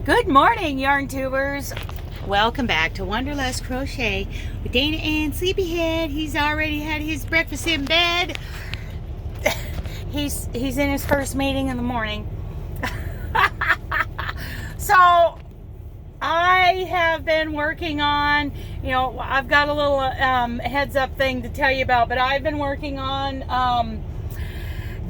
Good morning, yarn tubers. Welcome back to Wanderlust Crochet with Dana and Sleepyhead. He's already had his breakfast in bed. He's in his first meeting in the morning. So I have been working on, I've got a little heads up thing to tell you about, but I've been working on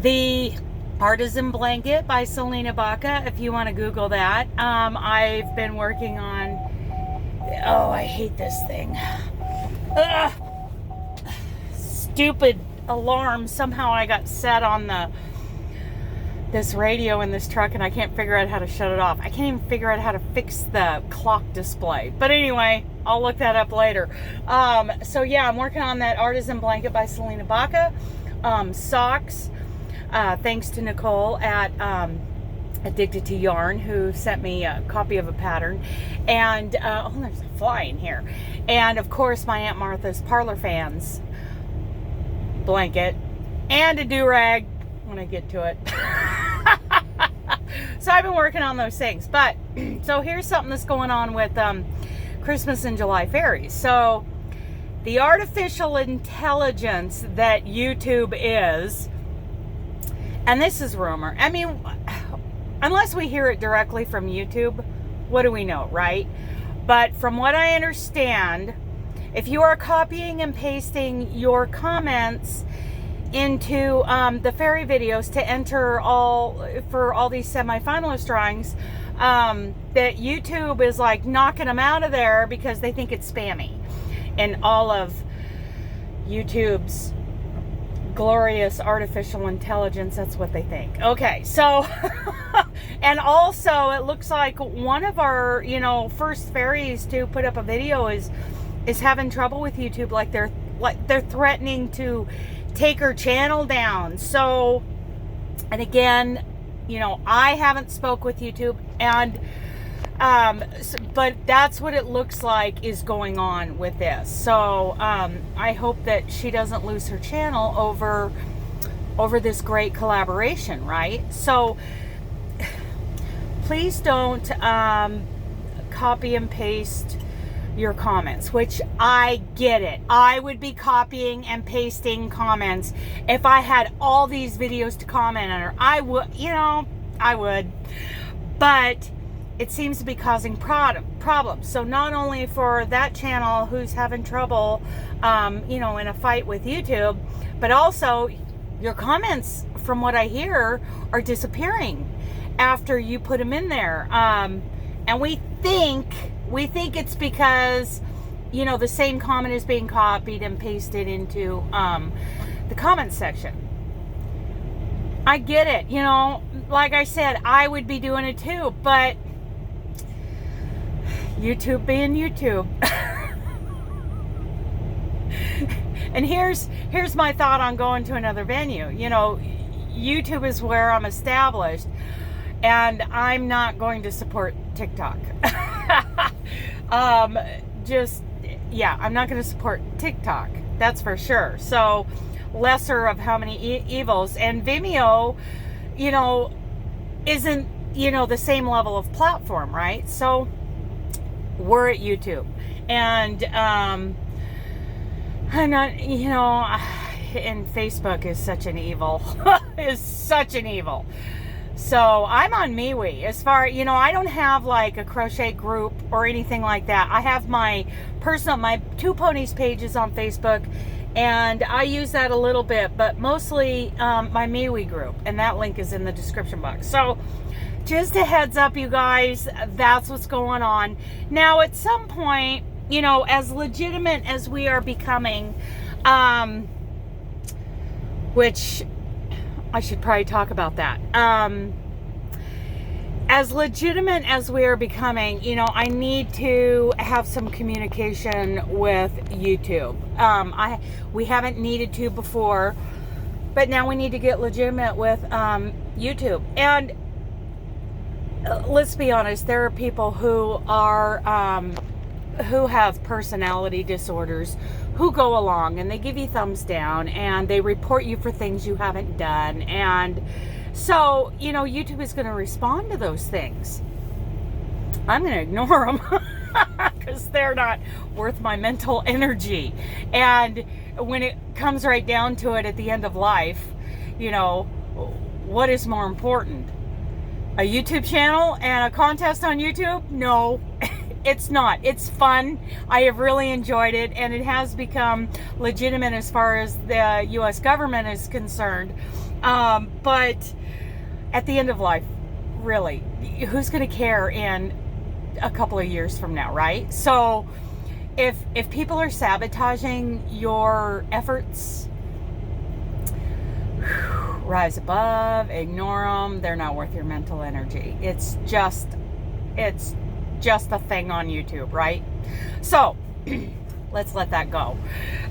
the Artisan Blanket by Selena Baca, if you want to Google that. I've been working on, I hate this thing. Ugh. Stupid alarm. Somehow I got set on this radio in this truck and I can't figure out how to shut it off. I can't even figure out how to fix the clock display. But anyway, I'll look that up later. So yeah, I'm working on that Artisan Blanket by Selena Baca. Socks. Thanks to Nicole at Addicted to Yarn, who sent me a copy of a pattern. And, there's a fly in here. And, of course, my Aunt Martha's Parlor Fans blanket. And a do-rag when I get to it. So I've been working on those things. But, so here's something that's going on with Christmas and July Fairies. So, the artificial intelligence that YouTube is... And this is rumor. I mean, unless we hear it directly from YouTube, what do we know, right? But from what I understand, if you are copying and pasting your comments into the fairy videos to enter for all these semi-finalist drawings, that YouTube is like knocking them out of there because they think it's spammy. And all of YouTube's glorious artificial intelligence, that's what they think. Okay, so and also it looks like one of our first fairies to put up a video is having trouble with YouTube, like they're threatening to take her channel down. So, and again, I haven't spoke with YouTube, and but that's what it looks like is going on with this. So I hope that she doesn't lose her channel over this great collaboration, right? So please don't copy and paste your comments, which I get it. I would be copying and pasting comments if I had all these videos to comment on. I would, I would, but it seems to be causing problems. So not only for that channel who's having trouble, in a fight with YouTube, but also your comments, from what I hear, are disappearing after you put them in there. And we think it's because, the same comment is being copied and pasted into the comment section. I get it. Like I said, I would be doing it too, but YouTube being YouTube. And here's my thought on going to another venue. YouTube is where I'm established, and I'm not going to support TikTok. I'm not going to support TikTok. That's for sure. So, lesser of how many evils. And Vimeo, isn't, the same level of platform, right? So, we're at YouTube, and I'm not, and Facebook is such an evil, So I'm on MeWe. As far, I don't have like a crochet group or anything like that. I have my Two-Ponies pages on Facebook, and I use that a little bit, but mostly my MeWe group, and that link is in the description box. So just a heads up, you guys, that's what's going on. Now, at some point, as legitimate as we are becoming, which I should probably talk about that. As legitimate as we are becoming, I need to have some communication with YouTube. We haven't needed to before, but now we need to get legitimate with YouTube. And let's be honest, there are people who have personality disorders who go along and they give you thumbs down and they report you for things you haven't done. And so, YouTube is going to respond to those things. I'm going to ignore them because they're not worth my mental energy. And when it comes right down to it at the end of life, you know, what is more important? A YouTube channel and a contest on YouTube? No, it's not. It's fun. I have really enjoyed it, and it has become legitimate as far as the U.S. government is concerned. But at the end of life, really, who's going to care in a couple of years from now, right? So if people are sabotaging your efforts, rise above, ignore them. They're not worth your mental energy. It's just a thing on YouTube, right? So let's let that go.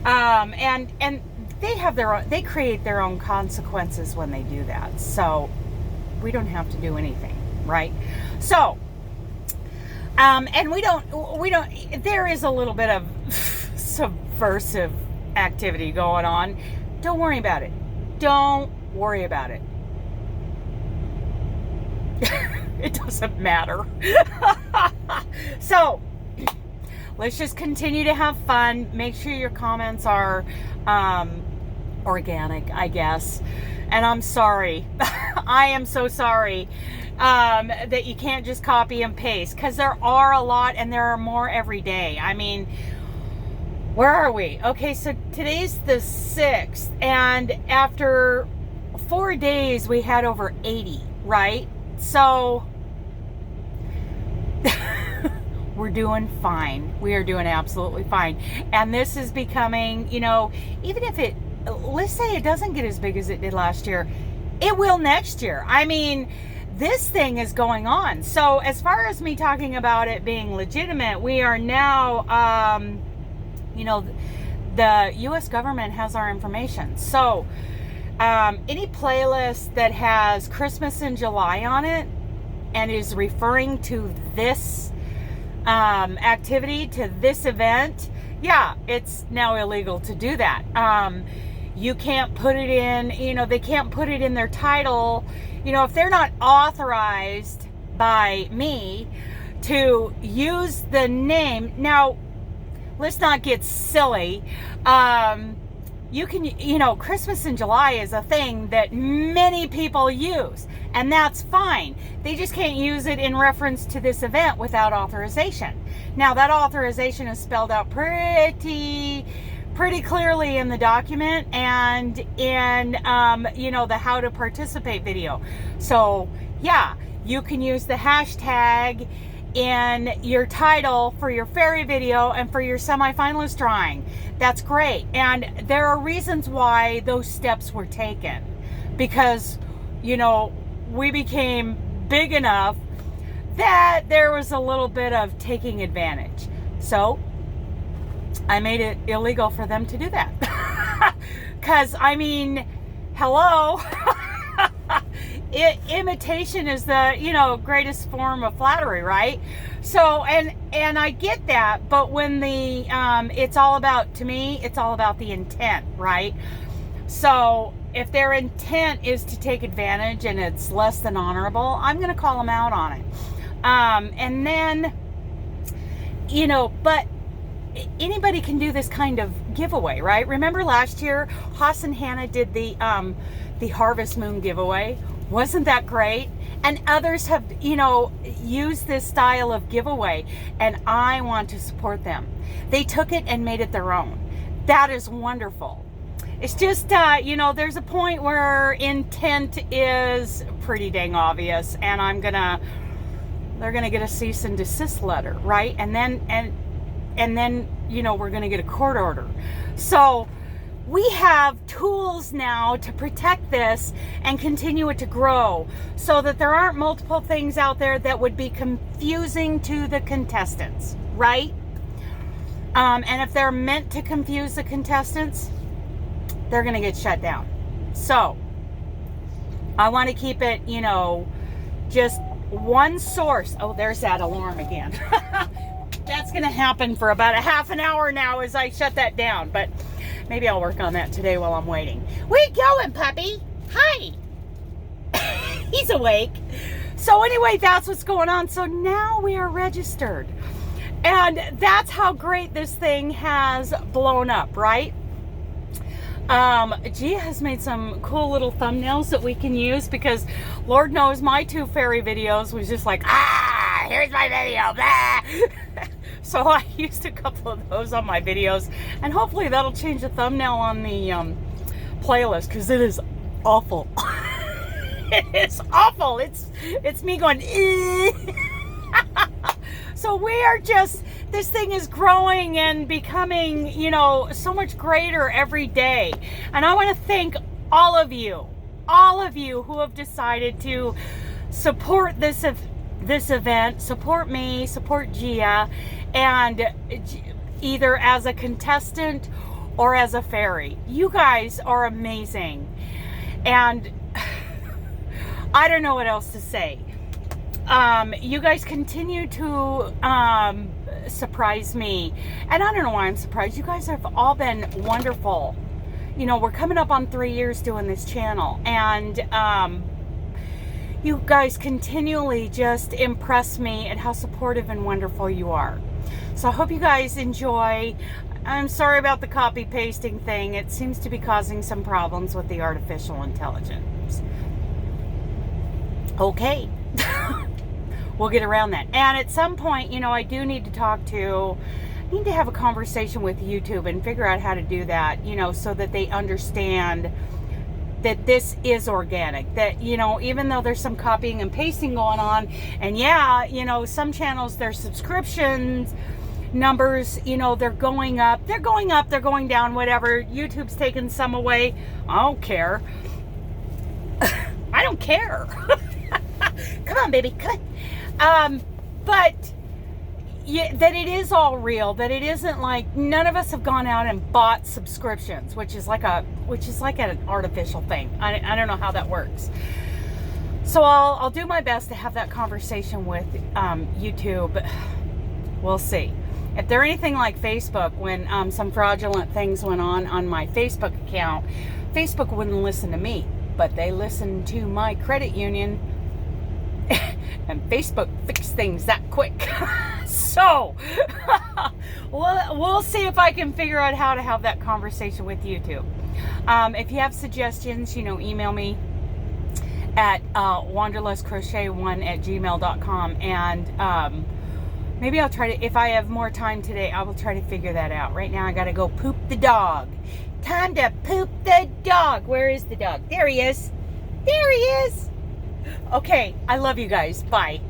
And they have they create their own consequences when they do that. So we don't have to do anything, right? So and we don't, there is a little bit of subversive activity going on. Don't worry about it. Don't worry about it. It doesn't matter. So let's just continue to have fun. Make sure your comments are organic, I guess. And I'm sorry. I am so sorry that you can't just copy and paste, because there are a lot and there are more every day. I mean, where are we? Okay, so today's the 6th, and after 4 days we had over 80, right? So we're doing fine. We are doing absolutely fine. And this is becoming, you know, even if it, let's say it doesn't get as big as it did last year, it will next year. I mean, this thing is going on. So as far as me talking about it being legitimate, we are now, you know, the U.S. government has our information. So any playlist that has Christmas in July on it and is referring to this activity, to this event, yeah, it's now illegal to do that. You can't put it in, you know, they can't put it in their title. You know, if they're not authorized by me to use the name. Now, let's not get silly. You can, you know, Christmas in July is a thing that many people use, and that's fine. They just can't use it in reference to this event without authorization. Now, that authorization is spelled out pretty clearly in the document and in, you know, the how to participate video. So yeah, you can use the hashtag in your title for your fairy video and for your semi-finalist drawing. That's great. And there are reasons why those steps were taken, because, you know, we became big enough that there was a little bit of taking advantage. So I made it illegal for them to do that. Because, I mean, hello. Imitation is the, you know, greatest form of flattery, right? So, and I get that, but when the, it's all about, to me, it's all about the intent, right? So if their intent is to take advantage and it's less than honorable, I'm going to call them out on it. And then, you know, but anybody can do this kind of giveaway, right? Remember last year, Haas and Hannah did the Harvest Moon giveaway. Wasn't that great? And others have, you know, used this style of giveaway, and I want to support them. They took it and made it their own. That is wonderful. It's just, you know, there's a point where intent is pretty dang obvious, and they're gonna get a cease and desist letter, right? And then, you know, we're gonna get a court order. So we have tools now to protect this and continue it to grow, so that there aren't multiple things out there that would be confusing to the contestants, right? And if they're meant to confuse the contestants, they're going to get shut down. So I want to keep it, you know, just one source. Oh, there's that alarm again. That's going to happen for about a half an hour now as I shut that down, but maybe I'll work on that today while I'm waiting. Where you going, puppy? Hi. He's awake. So anyway, that's what's going on. So now we are registered. And that's how great this thing has blown up, right? Gia has made some cool little thumbnails that we can use, because Lord knows my 2 fairy videos was just like, here's my video, blah. So I used a couple of those on my videos, and hopefully that'll change the thumbnail on the playlist, because it is awful. It is awful. It's me going, So we are just, this thing is growing and becoming, you know, so much greater every day. And I want to thank all of you who have decided to support this event, support me, support Gia, and either as a contestant or as a fairy. You guys are amazing. And I don't know what else to say. You guys continue to surprise me, and I don't know why I'm surprised. You guys have all been wonderful. You know, we're coming up on 3 years doing this channel, and you guys continually just impress me at how supportive and wonderful you are. So I hope you guys enjoy. I'm sorry about the copy pasting thing. It seems to be causing some problems with the artificial intelligence. Okay. We'll get around that. And at some point, you know, I do need to have a conversation with YouTube and figure out how to do that, you know, so that they understand that this is organic. That, you know, even though there's some copying and pasting going on, and yeah, you know, some channels, their subscriptions numbers, you know, they're going up, they're going down, whatever. YouTube's taking some away. I don't care. I don't care. Come on, baby, come on. But yeah, that it is all real, that it isn't like, none of us have gone out and bought subscriptions, which is like an artificial thing. I don't know how that works. So I'll do my best to have that conversation with YouTube. We'll see. If they're anything like Facebook, when some fraudulent things went on my Facebook account, Facebook wouldn't listen to me, but they listened to my credit union. And Facebook fixed things that quick. So we'll see if I can figure out how to have that conversation with YouTube. If you have suggestions, you know, email me at wanderlustcrochet1@gmail.com, and maybe I'll try to, if I have more time today, I will try to figure that out. Right now I gotta go poop the dog. Time to poop the dog. Where is the dog? There he is. There he is. Okay, I love you guys. Bye.